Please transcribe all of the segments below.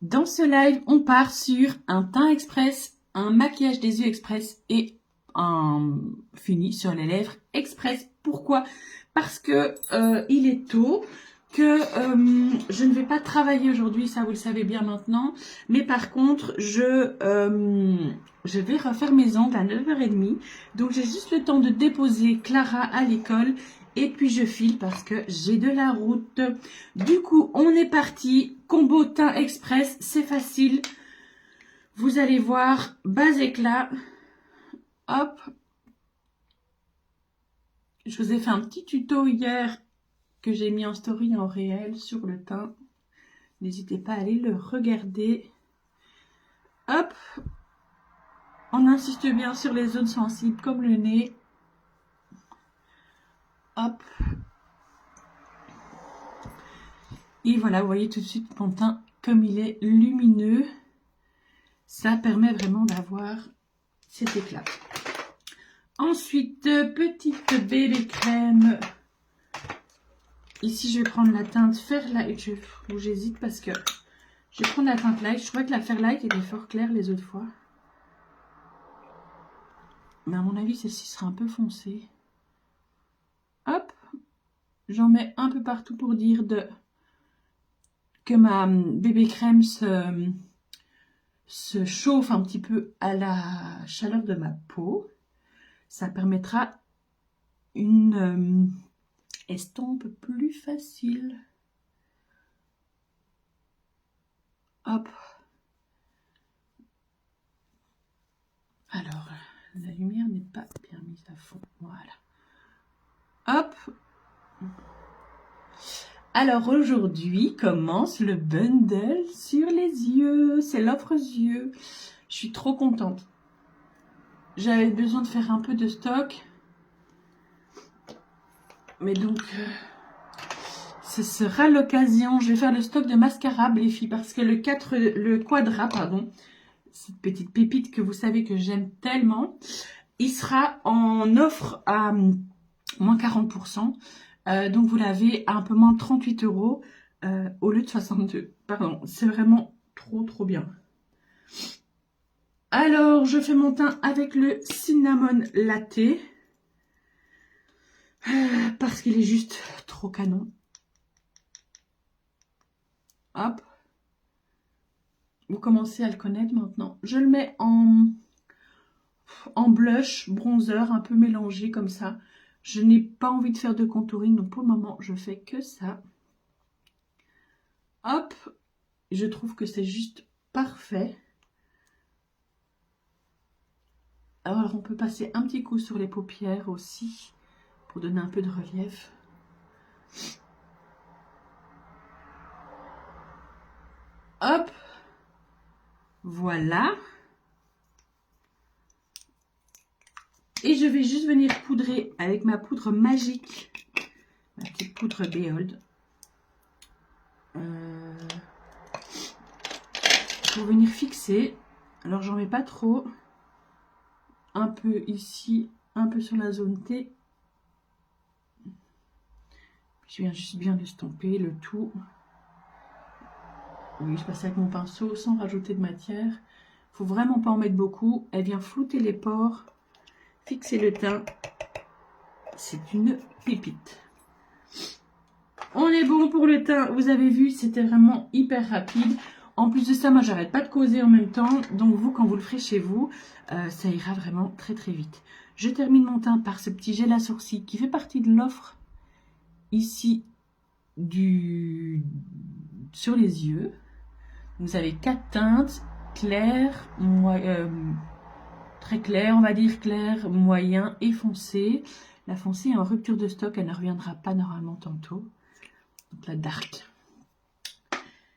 Dans ce live, on part sur un teint express, un maquillage des yeux express et un fini sur les lèvres express. Pourquoi? Parce que il est tôt, que je ne vais pas travailler aujourd'hui, ça vous le savez bien maintenant. Mais par contre, je vais refaire mes ongles à 9h30. Donc j'ai juste le temps de déposer Clara à l'école. Et puis je file parce que j'ai de la route. Du coup, on est parti. Combo teint express, c'est facile. Vous allez voir, base éclat. Hop. Je vous ai fait un petit tuto hier que j'ai mis en story en réel sur le teint. N'hésitez pas à aller le regarder. Hop. On insiste bien sur les zones sensibles comme le nez. Hop. Et voilà, vous voyez tout de suite mon teint comme il est lumineux. Ça permet vraiment d'avoir cet éclat. Ensuite, petite bébé crème. Ici, je vais prendre la teinte Fairlight. J'hésite parce que je vais prendre la teinte Light. Je trouvais que la Fairlight était fort claire les autres fois. Mais à mon avis, celle-ci sera un peu foncée. Hop. J'en mets un peu partout pour dire que ma bébé crème se chauffe un petit peu à la chaleur de ma peau. Ça permettra une estompe plus facile. Hop. Alors, la lumière n'est pas bien mise à fond. Voilà. Hop. Alors aujourd'hui commence le bundle sur les yeux. C'est l'offre yeux. Je suis trop contente. J'avais besoin de faire un peu de stock. Mais donc, ce sera l'occasion. Je vais faire le stock de mascara, les filles, parce que le quadra, pardon, cette petite pépite que vous savez que j'aime tellement, il sera en offre à moins 40%. Donc vous l'avez à un peu moins de 38 € au lieu de 62. Pardon, c'est vraiment trop bien. Alors, je fais mon teint avec le Cinnamon Latte. Parce qu'il est juste trop canon. Hop. Vous commencez à le connaître maintenant. Je le mets en blush, bronzer, un peu mélangé comme ça. Je n'ai pas envie de faire de contouring, donc pour le moment, je fais que ça. Hop. Je trouve que c'est juste parfait. Alors, on peut passer un petit coup sur les paupières aussi, pour donner un peu de relief. Hop. Voilà. Et je vais juste venir poudrer avec ma poudre magique. Ma petite poudre Behold. Pour venir fixer. Alors, j'en mets pas trop. Un peu ici, un peu sur la zone T. Je viens juste bien l'estomper, le tout. Oui, je passe avec mon pinceau sans rajouter de matière. Faut vraiment pas en mettre beaucoup. Elle vient flouter les pores, fixer le teint. C'est une pépite. On est bon pour le teint. Vous avez vu, c'était vraiment hyper rapide. En plus de ça, moi, j'arrête pas de causer en même temps. Donc, vous, quand vous le ferez chez vous, ça ira vraiment très vite. Je termine mon teint par ce petit gel à sourcils qui fait partie de l'offre ici sur les yeux. Vous avez 4 teintes, clair, très clair, on va dire clair, moyen et foncé. La foncée est en rupture de stock, elle ne reviendra pas normalement tantôt. Donc la dark.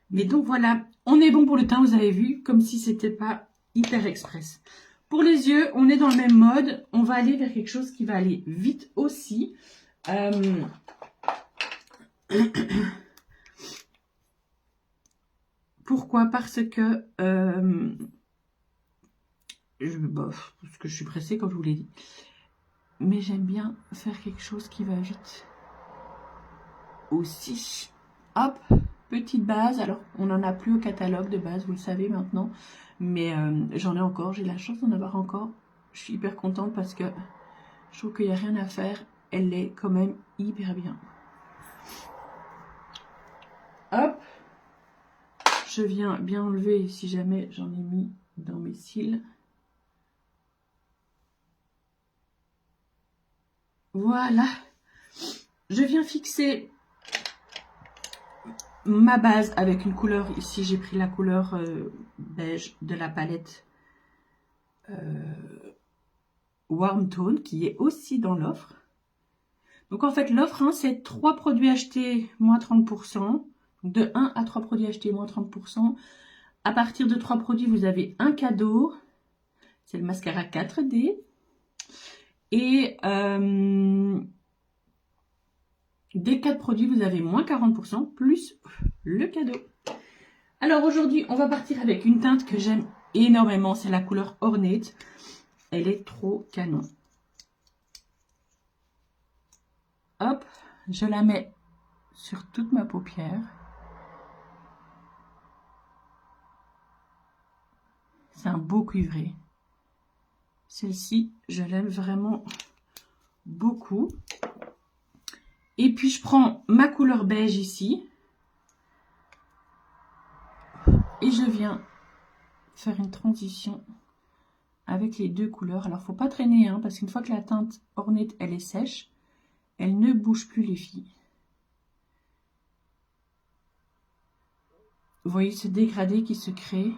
Mais donc voilà, on est bon pour le teint, vous avez vu, comme si c'était pas hyper express. Pour les yeux, on est dans le même mode. On va aller vers quelque chose qui va aller vite aussi. Pourquoi? Parce que parce que je suis pressée, comme je vous l'ai dit. Mais j'aime bien faire quelque chose qui va vite aussi. Hop, petite base. Alors, on n'en a plus au catalogue de base, vous le savez maintenant. Mais j'en ai encore, j'ai la chance d'en avoir encore. Je suis hyper contente parce que je trouve qu'il n'y a rien à faire. Elle est quand même hyper bien. Hop. Je viens bien enlever si jamais j'en ai mis dans mes cils. Voilà. Je viens fixer ma base avec une couleur. Ici, j'ai pris la couleur beige de la palette Warm Tone qui est aussi dans l'offre. Donc en fait, l'offre, hein, c'est 3 produits achetés, moins 30%. De 1 à 3 produits achetés, moins 30%. À partir de 3 produits, vous avez un cadeau. C'est le mascara 4D. Et des 4 produits, vous avez moins 40% plus le cadeau. Alors aujourd'hui, on va partir avec une teinte que j'aime énormément. C'est la couleur Ornate. Elle est trop canon. Hop, je la mets sur toute ma paupière. C'est un beau cuivré. Celle-ci, je l'aime vraiment beaucoup. Et puis, je prends ma couleur beige ici. Et je viens faire une transition avec les deux couleurs. Alors, il ne faut pas traîner, hein, parce qu'une fois que la teinte Ornate, elle est sèche, elle ne bouge plus, les filles. Vous voyez ce dégradé qui se crée.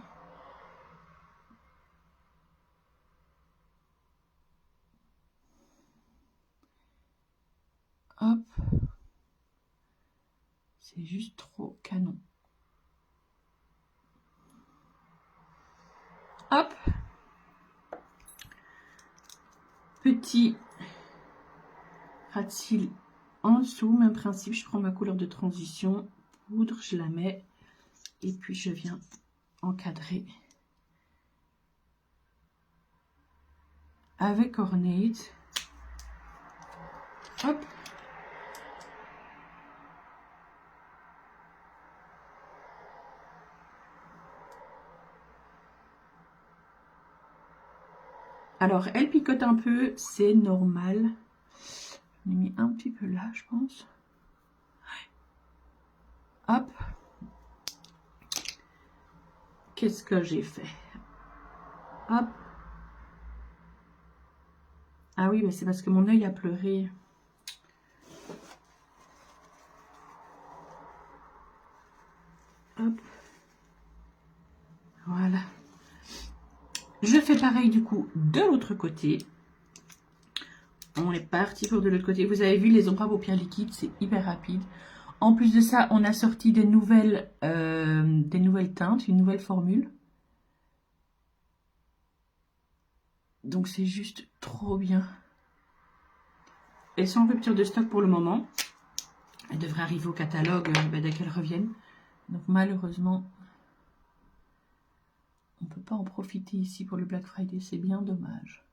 Hop. C'est juste trop canon. Hop. Petit ras de cils en dessous. Même principe, je prends ma couleur de transition. Poudre, je la mets. Et puis, je viens encadrer avec Ornate. Hop. Alors, elle picote un peu, c'est normal. J'en ai mis un petit peu là, je pense. Hop. Qu'est-ce que j'ai fait? Hop. Ah oui, mais c'est parce que mon œil a pleuré. Hop. Voilà. Je fais pareil du coup de l'autre côté. On est parti pour de l'autre côté. Vous avez vu les ombres à paupières liquides, c'est hyper rapide. En plus de ça, on a sorti des nouvelles teintes, une nouvelle formule. Donc c'est juste trop bien. Elles sont en rupture de stock pour le moment. Elles devraient arriver au catalogue dès qu'elles reviennent. Donc malheureusement, on ne peut pas en profiter ici pour le Black Friday. C'est bien dommage.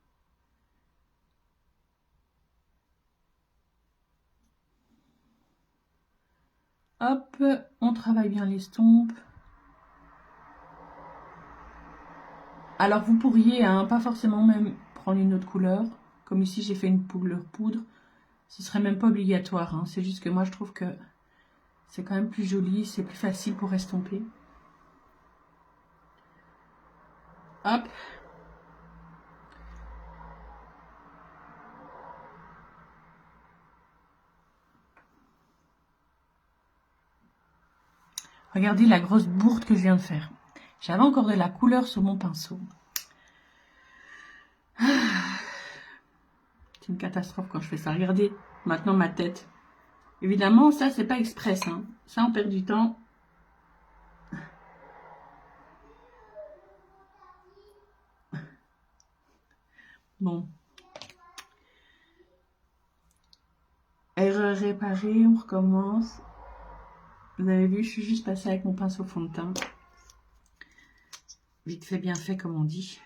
Hop, on travaille bien l'estompe. Alors vous pourriez, hein, pas forcément même prendre une autre couleur. Comme ici j'ai fait une couleur poudre. Ce serait même pas obligatoire. Hein. C'est juste que moi je trouve que c'est quand même plus joli. C'est plus facile pour estomper. Hop. Regardez la grosse bourde que je viens de faire. J'avais encore de la couleur sur mon pinceau. C'est une catastrophe quand je fais ça. Regardez maintenant ma tête. Évidemment, ça, c'est pas express. Hein. Ça, on perd du temps. Bon. Erreur réparée, on recommence. Vous avez vu, je suis juste passée avec mon pinceau fond de teint. Vite fait, bien fait, comme on dit.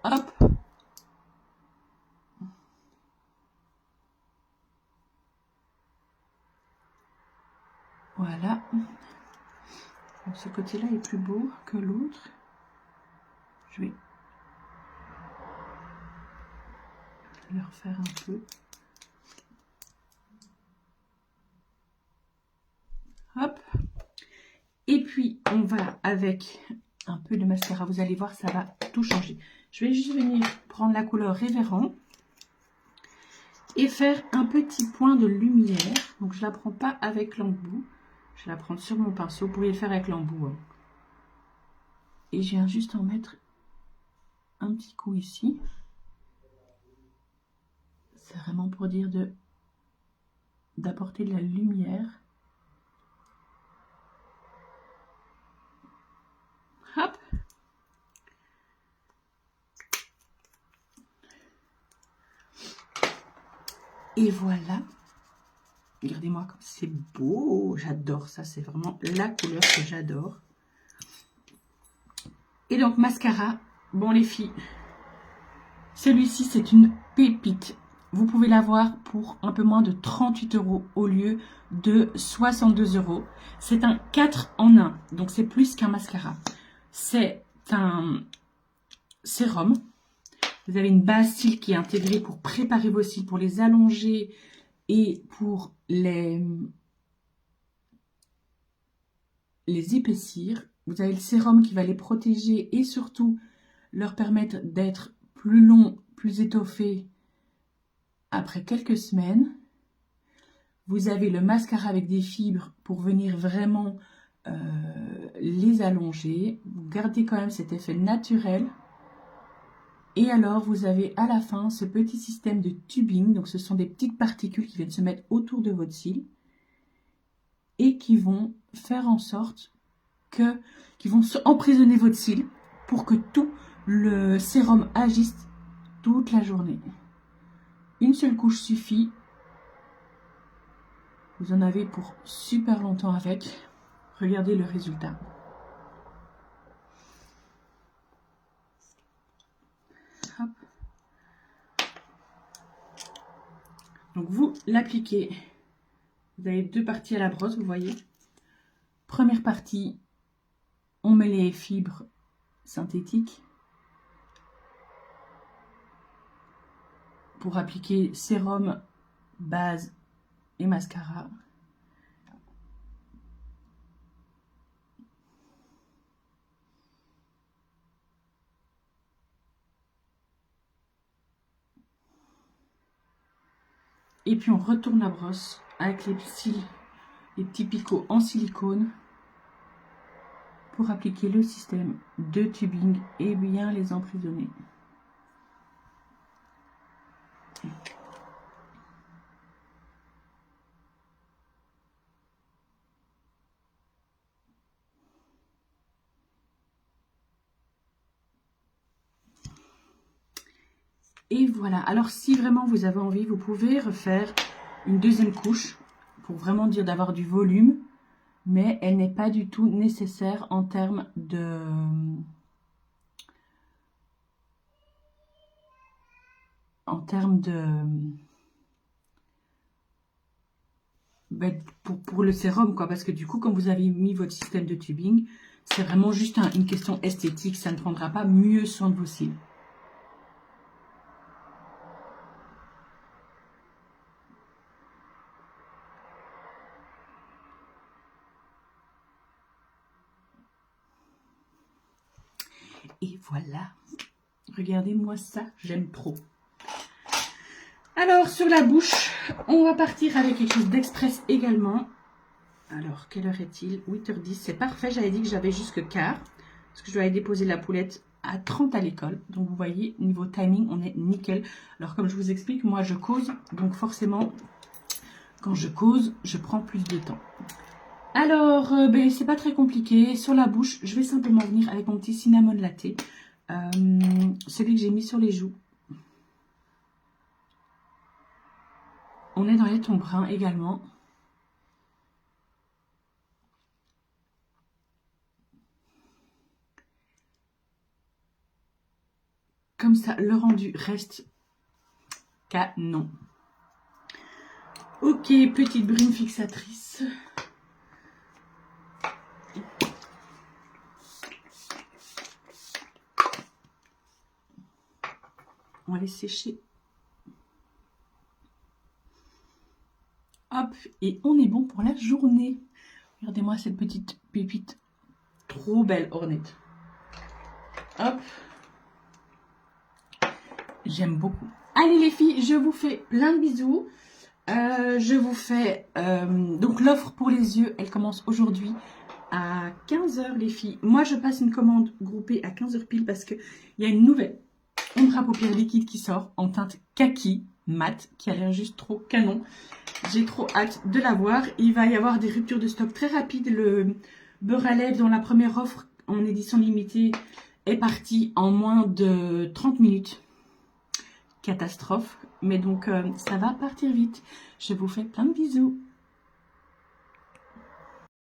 Hop. Voilà. Donc, ce côté-là est plus beau que l'autre. Je vais le refaire un peu. Hop. Et puis, on va avec un peu de mascara. Vous allez voir, ça va tout changer. Je vais juste venir prendre la couleur Révérend et faire un petit point de lumière. Donc, je ne la prends pas avec l'embout. Je la prends sur mon pinceau. Vous pourriez le faire avec l'embout. Hein. Et je viens juste en mettre un petit coup ici. C'est vraiment pour dire d'apporter de la lumière. Hop. Et voilà. Regardez-moi comme c'est beau. J'adore ça. C'est vraiment la couleur que j'adore. Et donc, mascara. Bon, les filles, celui-ci, c'est une pépite. Vous pouvez l'avoir pour un peu moins de 38 € au lieu de 62 €. C'est un 4 en 1. Donc, c'est plus qu'un mascara. C'est un sérum. Vous avez une base cils qui est intégrée pour préparer vos cils, pour les allonger et pour les épaissir. Vous avez le sérum qui va les protéger et surtout leur permettre d'être plus longs, plus étoffés après quelques semaines. Vous avez le mascara avec des fibres pour venir vraiment les allonger. Vous gardez quand même cet effet naturel. Et alors, vous avez à la fin ce petit système de tubing. Donc, ce sont des petites particules qui viennent se mettre autour de votre cil et qui vont faire en sorte qui vont emprisonner votre cil pour que tout le sérum agisse toute la journée. Une seule couche suffit. Vous en avez pour super longtemps avec. Regardez le résultat. Hop. Donc vous l'appliquez. Vous avez deux parties à la brosse, vous voyez. Première partie, on met les fibres synthétiques pour appliquer sérum, base et mascara. Et puis on retourne la brosse avec les petits picots en silicone pour appliquer le système de tubing et bien les emprisonner. Et voilà. Alors si vraiment vous avez envie, vous pouvez refaire une deuxième couche pour vraiment dire d'avoir du volume. Mais elle n'est pas du tout nécessaire en termes de... pour le sérum, quoi. Parce que du coup, quand vous avez mis votre système de tubing, c'est vraiment juste une question esthétique. Ça ne prendra pas mieux soin de vos cils. Et voilà. Regardez-moi ça, j'aime trop. Alors, sur la bouche, on va partir avec quelque chose d'express également. Alors, quelle heure est-il? 8h10, c'est parfait. J'avais dit que j'avais jusque quart. Parce que je dois aller déposer la poulette à 30 à l'école. Donc, vous voyez, niveau timing, on est nickel. Alors, comme je vous explique, moi, je cause. Donc, forcément, quand je cause, je prends plus de temps. Alors, c'est pas très compliqué. Sur la bouche, je vais simplement venir avec mon petit cinnamon latte. Celui que j'ai mis sur les joues. On est dans les tons bruns également. Comme ça, le rendu reste canon. Ok, petite brune fixatrice. On va les sécher. Hop, et on est bon pour la journée. Regardez-moi cette petite pépite. Trop belle ornette. Hop. J'aime beaucoup. Allez les filles, je vous fais plein de bisous. Je vous fais... donc l'offre pour les yeux, elle commence aujourd'hui à 15 h les filles. Moi, je passe une commande groupée à 15 h pile parce qu'il y a une nouvelle ombre à paupières liquide qui sort en teinte kaki mat qui a l'air juste trop canon. J'ai trop hâte de la voir. Il va y avoir des ruptures de stock très rapides. Le beurre à lèvres dont la première offre en édition limitée est partie en moins de 30 minutes. Catastrophe. Mais donc, ça va partir vite. Je vous fais plein de bisous.